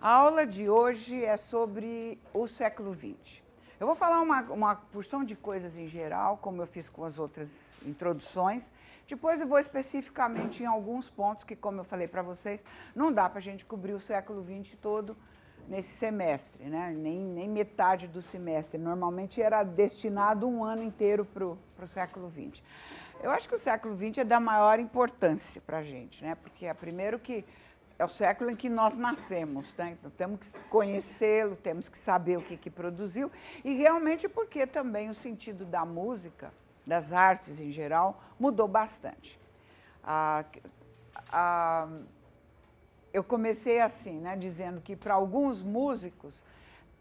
A aula de hoje é sobre o século XX. Eu vou falar uma porção de coisas em geral, como eu fiz com as outras introduções. Depois eu vou especificamente em alguns pontos que, como eu falei para vocês, não dá para a gente cobrir o século XX todo nesse semestre, né? Nem metade do semestre. Normalmente era destinado um ano inteiro para o século XX. Eu acho que o século XX é da maior importância para a gente, né? Porque é primeiro que é o século em que nós nascemos, né? Então temos que conhecê-lo, temos que saber o que produziu, e realmente porque também o sentido da música, das artes em geral, mudou bastante. Eu comecei assim, né, dizendo que para alguns músicos,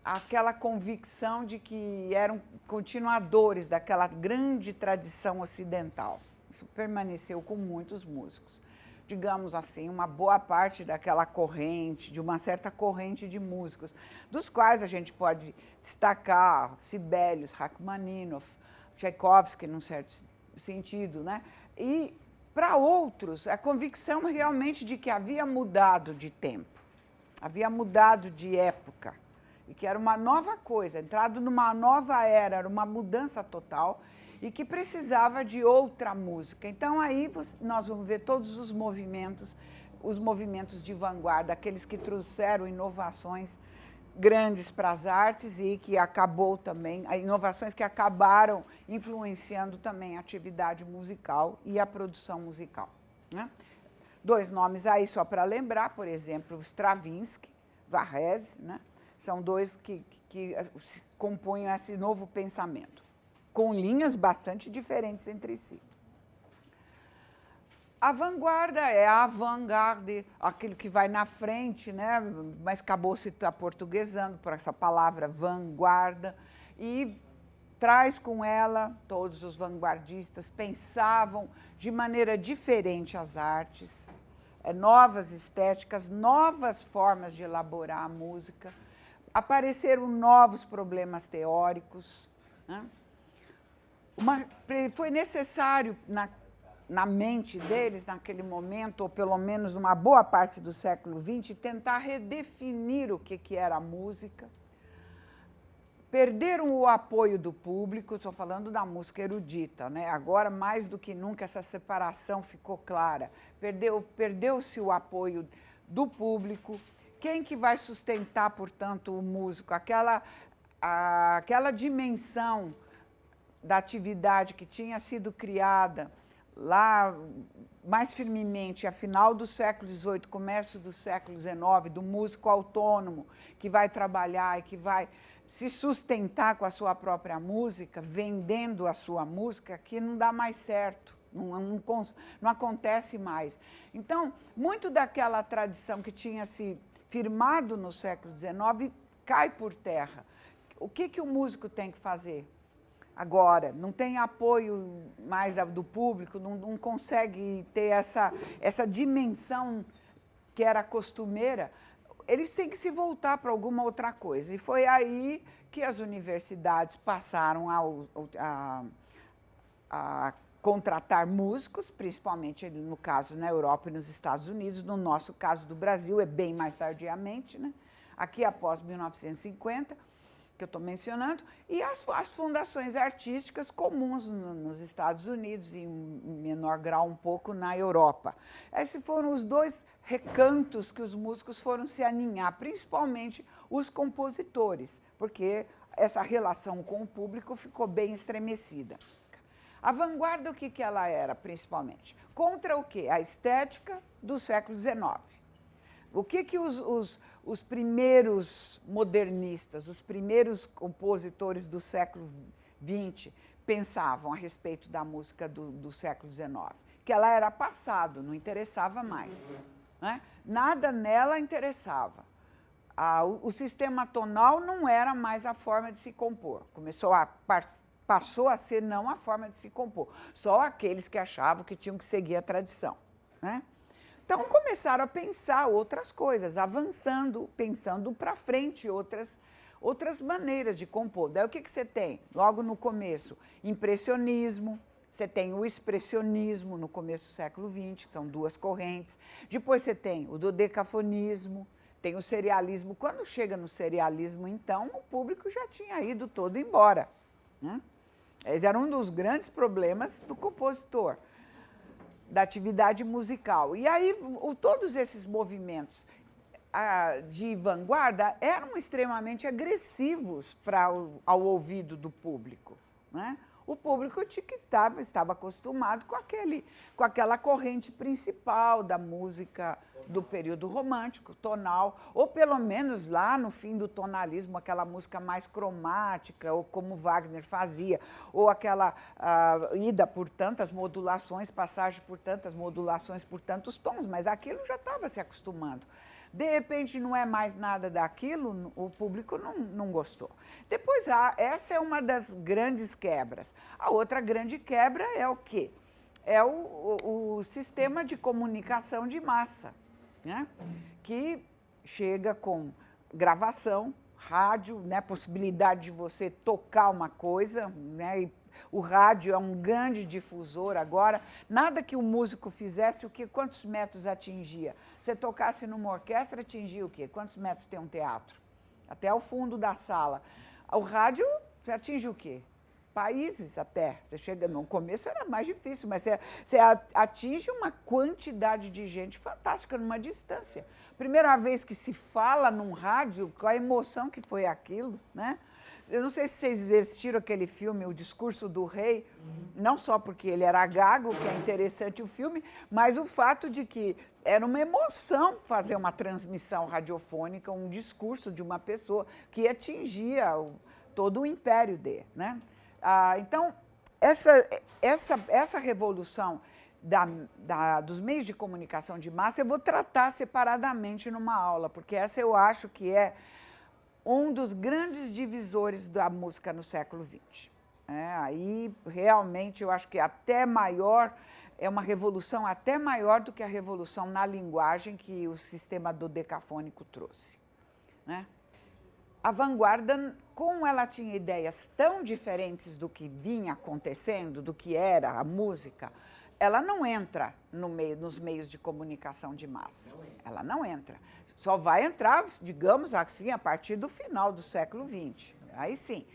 aquela convicção de que eram continuadores daquela grande tradição ocidental. Isso permaneceu com muitos músicos. Digamos assim, uma boa parte daquela corrente, de uma certa corrente de músicos, dos quais a gente pode destacar Sibelius, Rachmaninoff, Tchaikovsky, num certo sentido, né? E, para outros, a convicção realmente de que havia mudado de tempo, havia mudado de época, e que era uma nova coisa, entrado numa nova era uma mudança total, e que precisava de outra música. Então, aí nós vamos ver todos os movimentos de vanguarda, aqueles que trouxeram inovações grandes para as artes e que acabou também, inovações que acabaram influenciando também a atividade musical e a produção musical, né? Dois nomes aí só para lembrar, por exemplo, Stravinsky, Varese, né? São dois que compunham esse novo pensamento, com linhas bastante diferentes entre si. A vanguarda é a avant-garde, aquilo que vai na frente, né? Mas acabou se aportuguesando por essa palavra vanguarda, e traz com ela, todos os vanguardistas pensavam de maneira diferente as artes, novas estéticas, novas formas de elaborar a música, apareceram novos problemas teóricos, né? Foi necessário, na mente deles, naquele momento, ou pelo menos uma boa parte do século XX, tentar redefinir o que era a música. Perderam o apoio do público, estou falando da música erudita, né? Agora, mais do que nunca, essa separação ficou clara. Perdeu-se o apoio do público. Quem que vai sustentar, portanto, o músico? Aquela dimensão da atividade que tinha sido criada lá mais firmemente, a final do século XVIII, começo do século XIX, do músico autônomo, que vai trabalhar e que vai se sustentar com a sua própria música, vendendo a sua música, que não dá mais certo, não acontece mais. Então, muito daquela tradição que tinha se firmado no século XIX cai por terra. O que o músico tem que fazer? Agora, não tem apoio mais do público, não consegue ter essa dimensão que era costumeira, eles têm que se voltar para alguma outra coisa. E foi aí que as universidades passaram a contratar músicos, principalmente, no caso, na Europa e nos Estados Unidos. No nosso caso do Brasil, é bem mais tardiamente, né? Aqui após 1950, que eu estou mencionando, e as fundações artísticas comuns nos Estados Unidos e, em menor grau, um pouco na Europa. Esses foram os dois recantos que os músicos foram se aninhar, principalmente os compositores, porque essa relação com o público ficou bem estremecida. A vanguarda, o que ela era, principalmente? Contra o quê? A estética do século XIX. O que os primeiros modernistas, os primeiros compositores do século XX pensavam a respeito da música do século XIX? Que ela era passado, não interessava mais, né? Nada nela interessava. O sistema tonal não era mais a forma de se compor. Passou a ser não a forma de se compor. Só aqueles que achavam que tinham que seguir a tradição, né? Então, começaram a pensar outras coisas, avançando, pensando para frente outras maneiras de compor. Daí o que você tem? Logo no começo, impressionismo, você tem o expressionismo no começo do século XX, que são duas correntes. Depois você tem o dodecafonismo, tem o serialismo. Quando chega no serialismo, então, o público já tinha ido todo embora, né? Esse era um dos grandes problemas do compositor, da atividade musical. E aí, todos esses movimentos de vanguarda eram extremamente agressivos ao ouvido do público, né? O público estava acostumado com aquela corrente principal da música do período romântico, tonal, ou pelo menos lá no fim do tonalismo, aquela música mais cromática, ou como Wagner fazia, ou aquela ida por tantas modulações, passagem por tantas modulações, por tantos tons, mas aquilo já estava se acostumando. De repente, não é mais nada daquilo, o público não gostou. Depois, essa é uma das grandes quebras. A outra grande quebra é o quê? É o sistema de comunicação de massa, né? Que chega com gravação, rádio, né? Possibilidade de você tocar uma coisa, né? E o rádio é um grande difusor agora. Nada que o músico fizesse, quantos metros atingia? Você tocasse numa orquestra, atingia o quê? Quantos metros tem um teatro? Até o fundo da sala. O rádio atinge o quê? Países até. Você chega, no começo era mais difícil, mas você atinge uma quantidade de gente fantástica numa distância. Primeira vez que se fala num rádio, qual a emoção que foi aquilo, né? Eu não sei se vocês assistiram aquele filme, O Discurso do Rei, não só porque ele era gago, que é interessante o filme, mas o fato de que era uma emoção fazer uma transmissão radiofônica, um discurso de uma pessoa que atingia todo o império dele, né? Então, essa revolução dos meios de comunicação de massa, eu vou tratar separadamente numa aula, porque essa eu acho que é um dos grandes divisores da música no século XX. Aí, realmente, eu acho que até maior, é uma revolução até maior do que a revolução na linguagem que o sistema dodecafônico trouxe, né? A vanguarda, como ela tinha ideias tão diferentes do que vinha acontecendo, do que era a música, ela não entra nos meios de comunicação de massa. Ela não entra. Só vai entrar, digamos assim, a partir do final do século XX. Aí sim.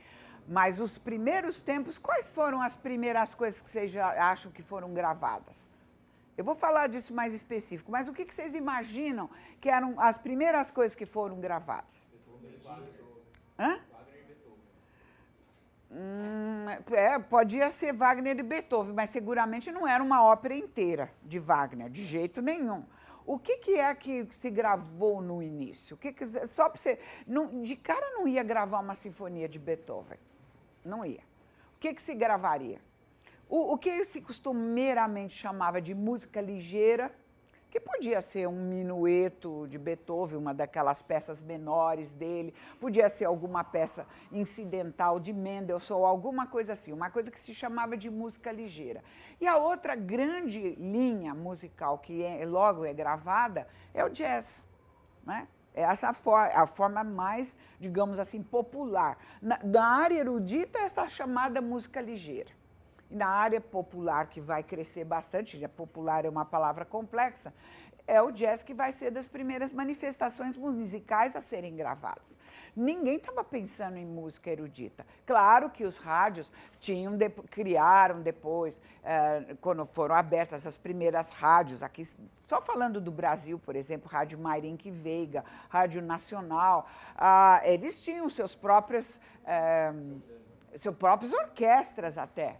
Mas os primeiros tempos, quais foram as primeiras coisas que vocês já acham que foram gravadas? Eu vou falar disso mais específico, mas o que vocês imaginam que eram as primeiras coisas que foram gravadas? Hã? Podia ser Wagner e Beethoven, mas seguramente não era uma ópera inteira de Wagner, de jeito nenhum. O que é que se gravou no início? Só para você, de cara não ia gravar uma sinfonia de Beethoven, não ia. O que se gravaria? O que se costumeiramente chamava de música ligeira, que podia ser um minueto de Beethoven, uma daquelas peças menores dele, podia ser alguma peça incidental de Mendelssohn, alguma coisa assim, uma coisa que se chamava de música ligeira. E a outra grande linha musical que logo é gravada é o jazz, né? Essa a forma mais, digamos assim, popular. Na área erudita, essa chamada música ligeira. E na área popular, que vai crescer bastante, popular é uma palavra complexa, é o jazz que vai ser das primeiras manifestações musicais a serem gravadas. Ninguém estava pensando em música erudita. Claro que os rádios criaram depois, quando foram abertas as primeiras rádios, aqui, só falando do Brasil, por exemplo, Rádio Mairinque Veiga, Rádio Nacional, eles tinham seus próprios orquestras até,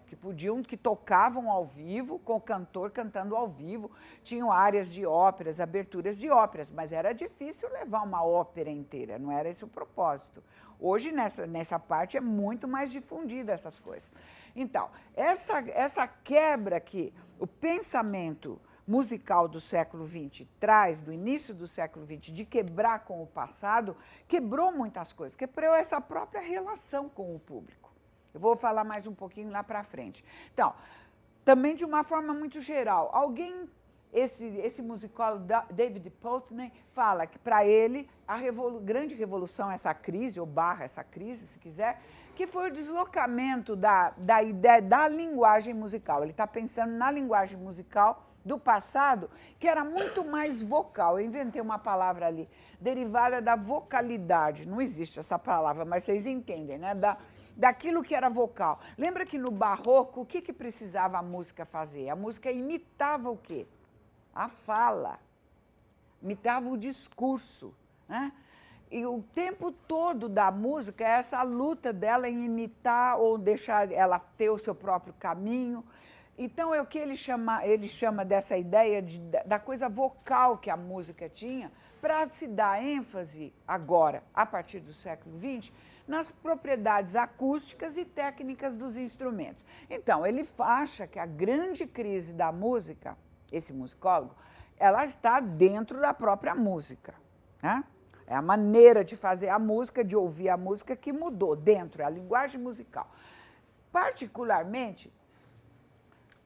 que tocavam ao vivo, com o cantor cantando ao vivo, tinham áreas de óperas, aberturas de óperas, mas era difícil levar uma ópera inteira, não era esse o propósito. Hoje, nessa parte, é muito mais difundida essas coisas. Então, essa quebra que o pensamento musical do século XX traz, do início do século XX, de quebrar com o passado, quebrou muitas coisas, quebrou essa própria relação com o público. Eu vou falar mais um pouquinho lá para frente. Então, também de uma forma muito geral, esse musicólogo David Putney fala que para ele a grande revolução, essa crise, ou essa crise, se quiser, que foi o deslocamento da ideia da linguagem musical. Ele está pensando na linguagem musical do passado, que era muito mais vocal. Eu inventei uma palavra ali, derivada da vocalidade. Não existe essa palavra, mas vocês entendem, né? Daquilo que era vocal. Lembra que no barroco, o que precisava a música fazer? A música imitava o quê? A fala, imitava o discurso, né? E o tempo todo da música é essa luta dela em imitar ou deixar ela ter o seu próprio caminho. Então, é o que ele chama dessa ideia da coisa vocal que a música tinha, para se dar ênfase agora, a partir do século XX, nas propriedades acústicas e técnicas dos instrumentos. Então, ele acha que a grande crise da música, esse musicólogo, ela está dentro da própria música, né? É a maneira de fazer a música, de ouvir a música que mudou dentro, é a linguagem musical. Particularmente,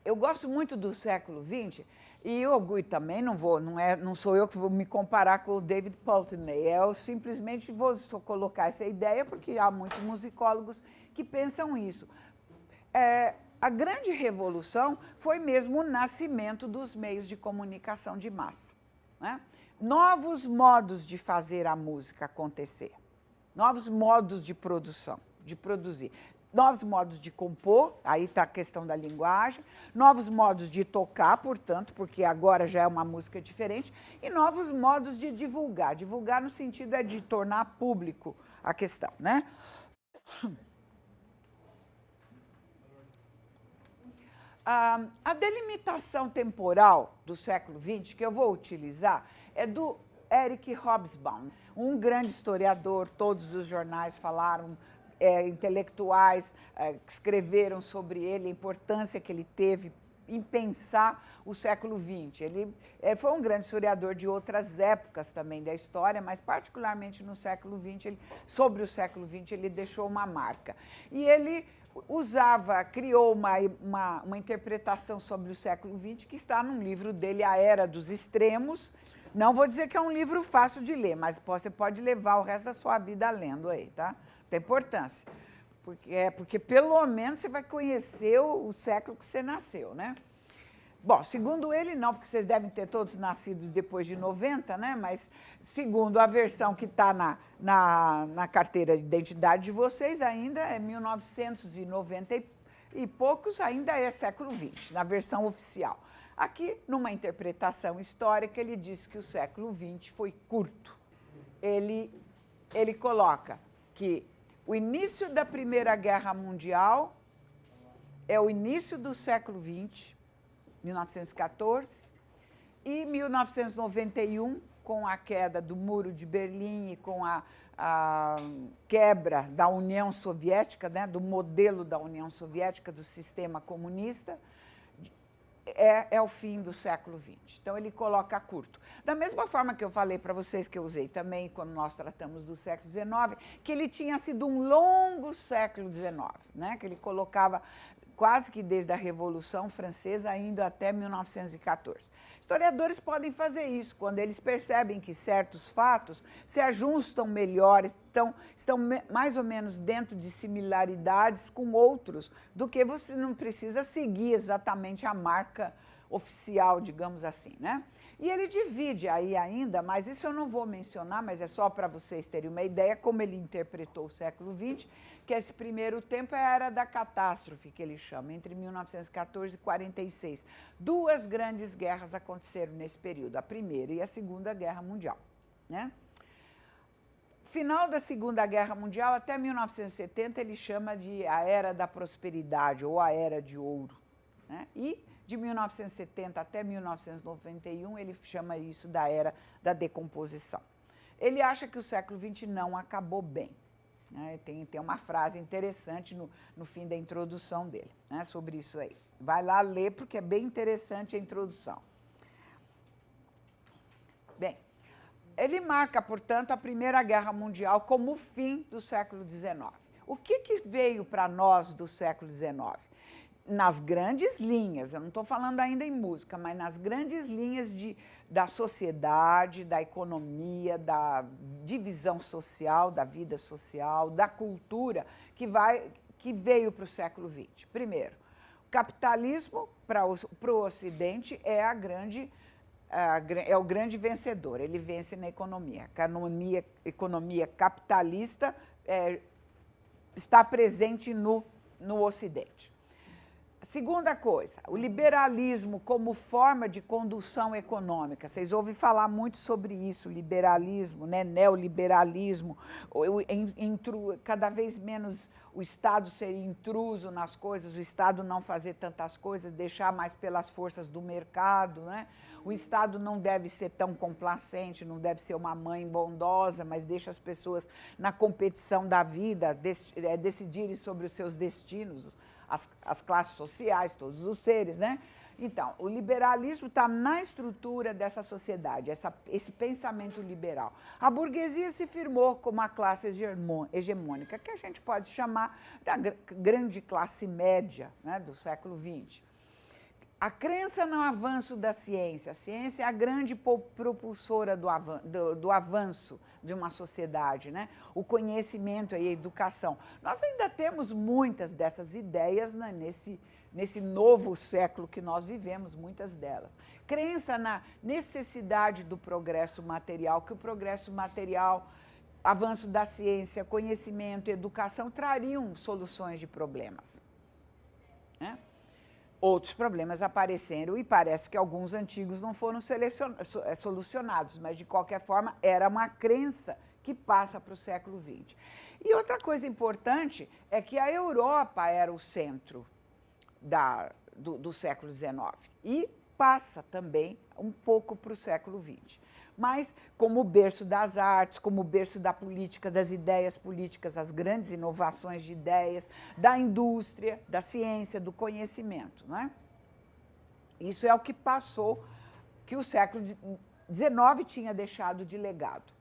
eu gosto muito do século XX, e eu também não sou eu que vou me comparar com o David Pulteney, eu simplesmente vou só colocar essa ideia, porque há muitos musicólogos que pensam isso. A grande revolução foi mesmo o nascimento dos meios de comunicação de massa, né? Novos modos de fazer a música acontecer, novos modos de produção, de produzir, novos modos de compor, aí está a questão da linguagem, novos modos de tocar, portanto, porque agora já é uma música diferente, e novos modos de divulgar. Divulgar no sentido de tornar público a questão, né? A delimitação temporal do século XX, que eu vou utilizar, é do Eric Hobsbawm, um grande historiador, todos os jornais falaram, intelectuais escreveram sobre ele, a importância que ele teve em pensar o século XX. Ele foi um grande historiador de outras épocas também da história, mas particularmente no século XX, sobre o século XX, ele deixou uma marca. E ele criou uma interpretação sobre o século XX que está num livro dele, A Era dos Extremos. Não vou dizer que é um livro fácil de ler, mas você pode levar o resto da sua vida lendo aí, tá? Tem importância, porque pelo menos você vai conhecer o século que você nasceu, né? Bom, segundo ele, não, porque vocês devem ter todos nascidos depois de 90, né? Mas segundo a versão que está na carteira de identidade de vocês, ainda é 1990 e poucos, ainda é século XX, na versão oficial. Aqui, numa interpretação histórica, ele diz que o século XX foi curto. Ele coloca que o início da Primeira Guerra Mundial é o início do século XX, 1914, e 1991, com a queda do Muro de Berlim e com a quebra da União Soviética, né, do modelo da União Soviética, do sistema comunista, é o fim do século XX. Então, ele coloca curto. Da mesma forma que eu falei para vocês, que eu usei também quando nós tratamos do século XIX, que ele tinha sido um longo século XIX, né? Que ele colocava quase que desde a Revolução Francesa, indo até 1914. Historiadores podem fazer isso, quando eles percebem que certos fatos se ajustam melhor, estão mais ou menos dentro de similaridades com outros, do que você não precisa seguir exatamente a marca oficial, digamos assim, né? E ele divide aí ainda, mas isso eu não vou mencionar, mas é só para vocês terem uma ideia como ele interpretou o século XX, que esse primeiro tempo é a era da catástrofe, que ele chama, entre 1914 e 46. Duas grandes guerras aconteceram nesse período, a Primeira e a Segunda Guerra Mundial, né? Final da Segunda Guerra Mundial, até 1970, ele chama de a Era da Prosperidade, ou a Era de Ouro, né? E de 1970 até 1991, ele chama isso da Era da Decomposição. Ele acha que o século XX não acabou bem, né? Tem uma frase interessante no fim da introdução dele, né, sobre isso aí. Vai lá ler, porque é bem interessante a introdução. Bem, ele marca, portanto, a Primeira Guerra Mundial como o fim do século XIX. O que veio para nós do século XIX? Nas grandes linhas, eu não estou falando ainda em música, mas nas grandes linhas da sociedade, da economia, da divisão social, da vida social, da cultura, que veio para o século XX. Primeiro, capitalismo, para o Ocidente, é o grande vencedor, ele vence na economia. A economia capitalista está presente no Ocidente. Segunda coisa, o liberalismo como forma de condução econômica. Vocês ouvem falar muito sobre isso, liberalismo, né? Neoliberalismo, cada vez menos o Estado ser intruso nas coisas, o Estado não fazer tantas coisas, deixar mais pelas forças do mercado, né? O Estado não deve ser tão complacente, não deve ser uma mãe bondosa, mas deixa as pessoas na competição da vida decidirem sobre os seus destinos, as classes sociais, todos os seres, né? Então, o liberalismo está na estrutura dessa sociedade, esse pensamento liberal. A burguesia se firmou como a classe hegemônica, que a gente pode chamar da grande classe média, né, do século XX. A crença no avanço da ciência. A ciência é a grande propulsora do avanço de uma sociedade, né? O conhecimento e a educação. Nós ainda temos muitas dessas ideias, né, nesse novo século que nós vivemos, muitas delas. Crença na necessidade do progresso material, que o progresso material, avanço da ciência, conhecimento, educação trariam soluções de problemas, né? Outros problemas apareceram e parece que alguns antigos não foram solucionados, mas, de qualquer forma, era uma crença que passa para o século XX. E outra coisa importante é que a Europa era o centro do século XIX e passa também um pouco para o século XX. Mas como berço das artes, como berço da política, das ideias políticas, as grandes inovações de ideias, da indústria, da ciência, do conhecimento, né? Isso é o que passou, que o século XIX tinha deixado de legado.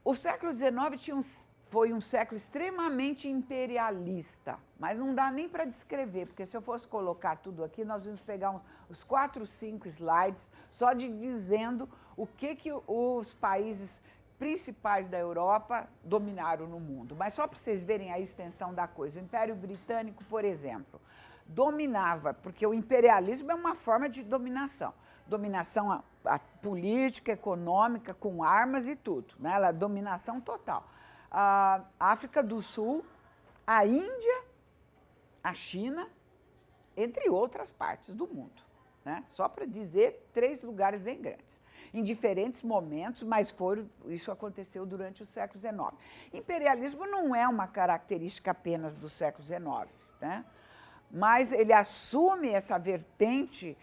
O século XIX foi um século extremamente imperialista, mas não dá nem para descrever, porque se eu fosse colocar tudo aqui, nós íamos pegar uns 4, 5 slides só dizendo o que os países principais da Europa dominaram no mundo. Mas só para vocês verem a extensão da coisa. O Império Britânico, por exemplo, dominava, porque o imperialismo é uma forma de dominação. Dominação a política, econômica, com armas e tudo, né? Ela, dominação total. A África do Sul, a Índia, a China, entre outras partes do mundo, né? Só para dizer 3 lugares bem grandes, em diferentes momentos, mas isso aconteceu durante o século XIX. Imperialismo não é uma característica apenas do século XIX, né? Mas ele assume essa vertente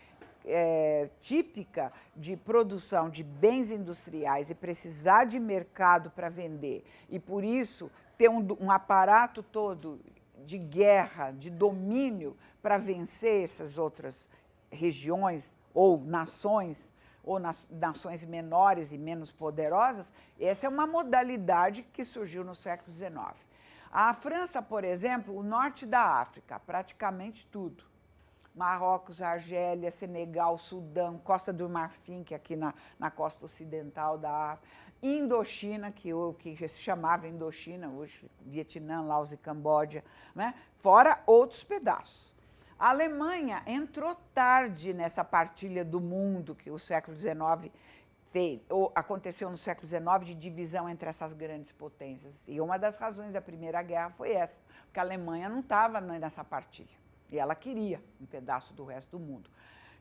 típica de produção de bens industriais e precisar de mercado para vender, e por isso ter um aparato todo de guerra, de domínio para vencer essas outras regiões ou nações menores e menos poderosas. Essa é uma modalidade que surgiu no século XIX. A França, por exemplo, o norte da África, praticamente tudo. Marrocos, Argélia, Senegal, Sudão, Costa do Marfim, que é aqui na costa ocidental da África, Indochina, que se chamava Indochina, hoje Vietnã, Laos e Camboja, né? Fora outros pedaços. A Alemanha entrou tarde nessa partilha do mundo que o século XIX aconteceu no século XIX, de divisão entre essas grandes potências. E uma das razões da Primeira Guerra foi essa, porque a Alemanha não estava nessa partilha. E ela queria um pedaço do resto do mundo.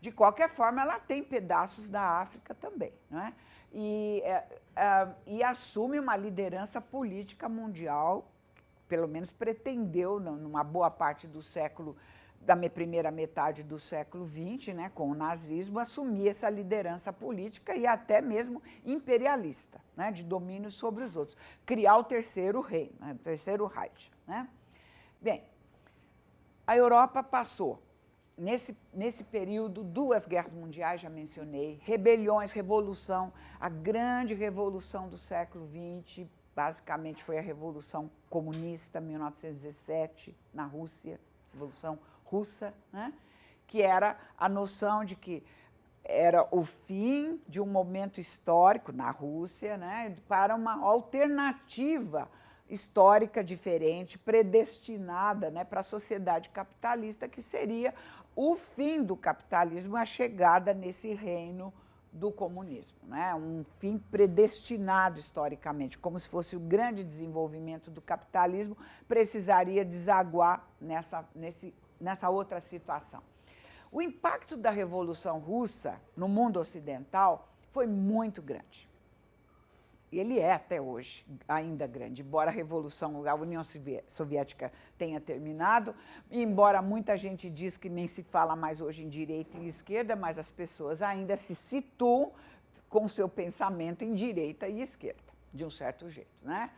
De qualquer forma, ela tem pedaços da África também, não é? E assume uma liderança política mundial, pelo menos pretendeu, numa boa parte do século, da primeira metade do século XX, né, com o nazismo, assumir essa liderança política e até mesmo imperialista, né, de domínio sobre os outros. Criar o terceiro reino, né, o terceiro Reich, né? Bem, a Europa passou, nesse período, 2 guerras mundiais, já mencionei, rebeliões, revolução, a grande revolução do século XX, basicamente foi a Revolução Comunista, 1917, na Rússia, Revolução Russa, né? Que era a noção de que era o fim de um momento histórico na Rússia, né? Para uma alternativa histórica diferente, predestinada, né, para a sociedade capitalista, que seria o fim do capitalismo, a chegada nesse reino do comunismo, né? Um fim predestinado historicamente, como se fosse o grande desenvolvimento do capitalismo, precisaria desaguar nessa outra situação. O impacto da Revolução Russa no mundo ocidental foi muito grande. E ele é até hoje ainda grande, embora a União Soviética tenha terminado, embora muita gente diz que nem se fala mais hoje em direita e esquerda, mas as pessoas ainda se situam com seu pensamento em direita e esquerda, de um certo jeito, né?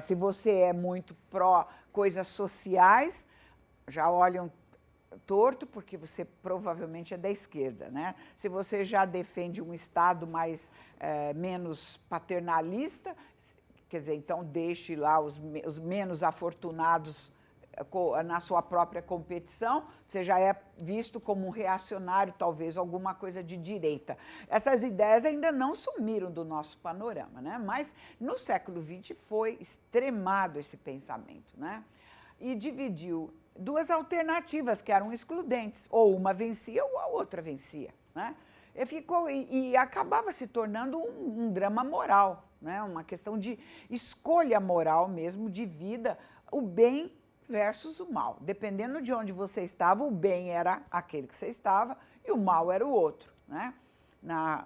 Se você é muito pró coisas sociais, já olham torto, porque você provavelmente é da esquerda, né? Se você já defende um Estado menos paternalista, quer dizer, então deixe lá os menos afortunados na sua própria competição, você já é visto como um reacionário, talvez alguma coisa de direita. Essas ideias ainda não sumiram do nosso panorama, né? Mas no século XX foi extremado esse pensamento, né? E dividiu duas alternativas que eram excludentes, ou uma vencia ou a outra vencia, né? E acabava se tornando um drama moral, né? Uma questão de escolha moral mesmo, de vida, o bem versus o mal. Dependendo de onde você estava, o bem era aquele que você estava e o mal era o outro, né?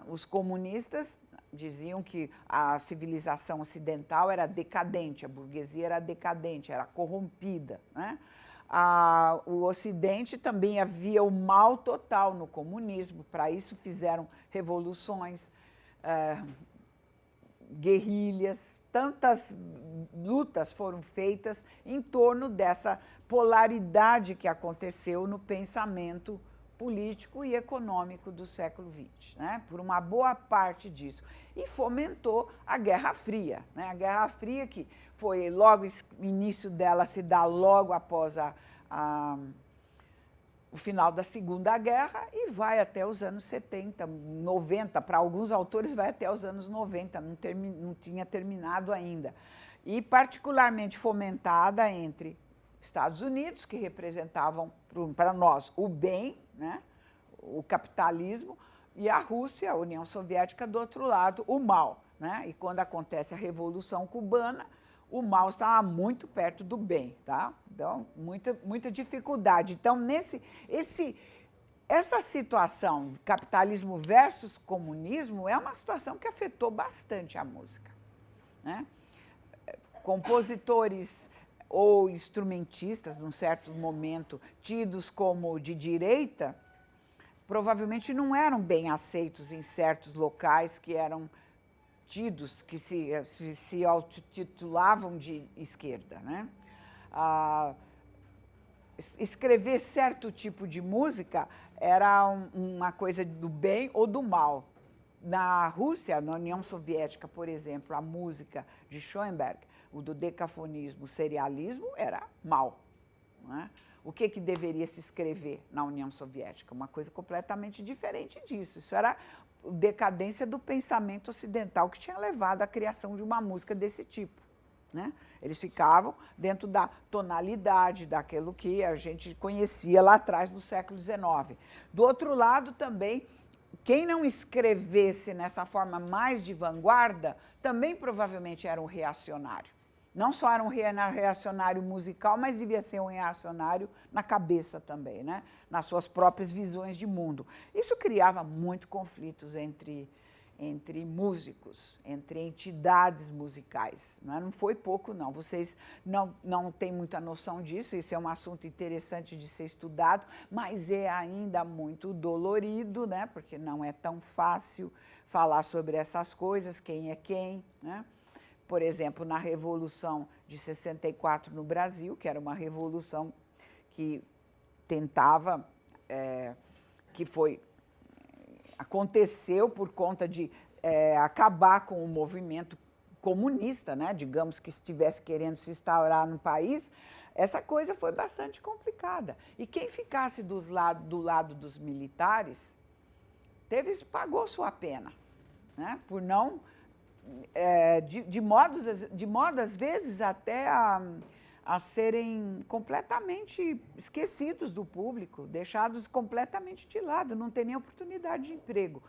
Os comunistas diziam que a civilização ocidental era decadente, a burguesia era decadente, era corrompida, né? O Ocidente também havia o mal total no comunismo, para isso fizeram revoluções, guerrilhas, tantas lutas foram feitas em torno dessa polaridade que aconteceu no pensamento político e econômico do século XX, né? Por uma boa parte disso. E fomentou a Guerra Fria, né? A Guerra Fria, que foi logo, o início dela se dá logo após o final da Segunda Guerra e vai até os anos 70, 90, para alguns autores vai até os anos 90, não tinha terminado ainda. E particularmente fomentada entre Estados Unidos, que representavam para nós o bem, né, o capitalismo, e a Rússia, a União Soviética, do outro lado, o mal, né? E quando acontece a Revolução Cubana, o mal estava muito perto do bem, tá? Então, muita dificuldade. Então, essa situação, capitalismo versus comunismo, é uma situação que afetou bastante a música, né? Compositores ou instrumentistas, num certo momento, tidos como de direita, provavelmente não eram bem aceitos em certos locais que eram tidos, que se autotitulavam de esquerda, né? Escrever certo tipo de música era uma coisa do bem ou do mal. Na Rússia, na União Soviética, por exemplo, a música de Schoenberg, o do decafonismo, o serialismo, era mal, né? O que deveria se escrever na União Soviética? Uma coisa completamente diferente disso. Isso era decadência do pensamento ocidental que tinha levado à criação de uma música desse tipo, né? Eles ficavam dentro da tonalidade daquilo que a gente conhecia lá atrás, no século XIX. Do outro lado, também, quem não escrevesse nessa forma mais de vanguarda, também provavelmente era um reacionário. Não só era um reacionário musical, mas devia ser um reacionário na cabeça também, né? Nas suas próprias visões de mundo. Isso criava muitos conflitos entre músicos, entre entidades musicais, né? Não foi pouco, não. Vocês não têm muita noção disso, isso é um assunto interessante de ser estudado, mas é ainda muito dolorido, né? Porque não é tão fácil falar sobre essas coisas, quem é quem, né? Por exemplo, na Revolução de 64 no Brasil, que era uma revolução que tentava, aconteceu por conta de acabar com o movimento comunista, né? Digamos que estivesse querendo se instaurar no país, essa coisa foi bastante complicada. E quem ficasse do lado dos militares pagou sua pena, né? Por não de modo, às vezes, até a serem completamente esquecidos do público, deixados completamente de lado, não tem nem oportunidade de emprego.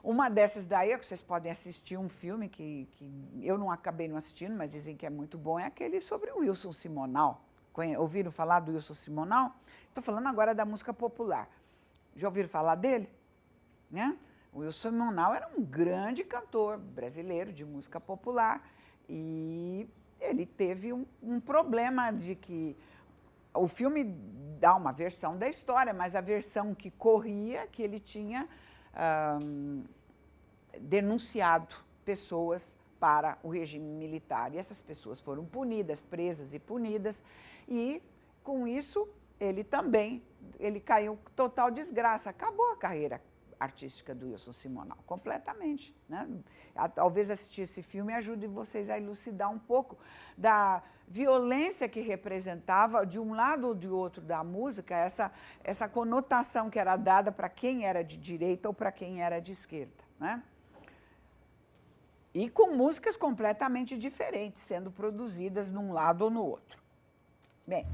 Uma dessas daí, é que vocês podem assistir um filme que eu não acabei não assistindo, mas dizem que é muito bom, é aquele sobre o Wilson Simonal. Ouviram falar do Wilson Simonal? Estou falando agora da música popular. Já ouviram falar dele? Né? O Wilson Simonal era um grande cantor brasileiro de música popular e ele teve um problema de que o filme dá uma versão da história, mas a versão que corria, que ele tinha denunciado pessoas para o regime militar. E essas pessoas foram punidas, presas e punidas, e com isso ele caiu em total desgraça, acabou a carreira artística do Wilson Simonal, completamente. Né? Talvez assistir esse filme ajude vocês a elucidar um pouco da violência que representava, de um lado ou de outro da música, essa conotação que era dada para quem era de direita ou para quem era de esquerda. Né? E com músicas completamente diferentes, sendo produzidas num lado ou no outro. Bem,